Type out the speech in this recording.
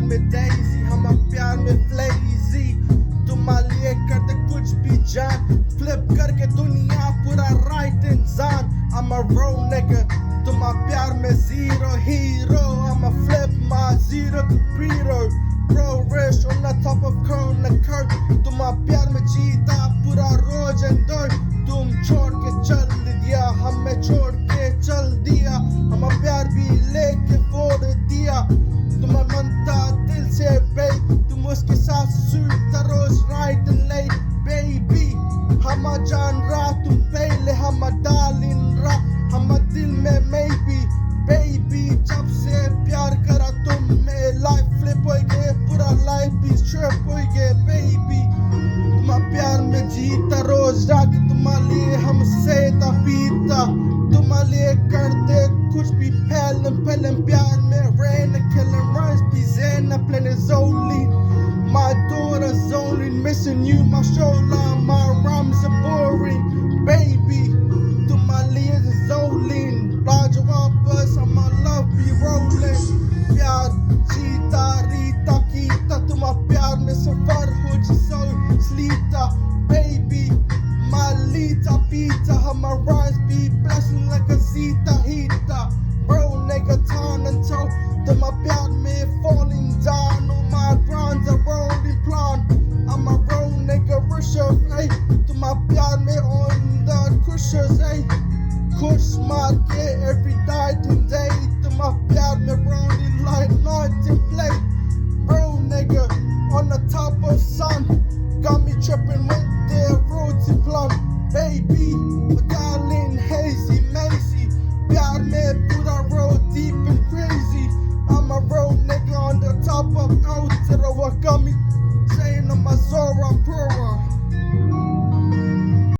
प्यार में डेजी, हम प्यार में फ्लेजी, तुम्हारे लिए करते कुछ भी जान, फ्लिप करके दुनिया पूरा राइट इंसान, I'm a real nigga, तुम्हारे प्यार में zero hero, I'm a flip my zero to Pura, bro rich on the top of corner curve, तुम्हारे प्यार में जीता पूरा रोज and dirt, तुम छोड़ के चल दिया, हमें छोड़ के चल दिया, हमारा प्यार भी लेके फोड़ दिया, तुम्हें मनता दिल से babe, तुम उसके साथ सूता रोज right and late baby, हम जान रहा तुम पहले हम डालिन रहा, हम दिल में maybe baby, जब से प्यार करा तुम में life flip हो गए, पूरा life भी trip हो गए baby, तुम्हारे प्यार में जीता रोज रात, तुम्हारे लिए हम सेता पीता, तुम्हारे लिए करते कुछ भी पहले प्यार में rain and killing runs, be zen and playing Zolene, my daughter's only missing you, my shoulder, my rhymes are boring, baby, तुम्हारे लिए Zolene, राजा वापस, my love be rolling, प्यार जीता रीता कीता, तुम्हारे प्यार में सफर हो जिसो slita, baby, my lita pita, my rhymes be blessing like a zita hita, bro nigga turn and toe, तुम्हारे प्यार में falling down, all my grinds are rolling plan, I'm a real nigga Risha, hey, तुम्हारे प्यार में on the crushers, hey, kush मार के every night and day, तुम्हारे प्यार में rolling like night and play, bro nigga on the top of sun, got me tripping with their roti plan, baby, my darling hazy mazy, प्यार में पूरा road deep and crazy, I'm a real nigga on the top of out.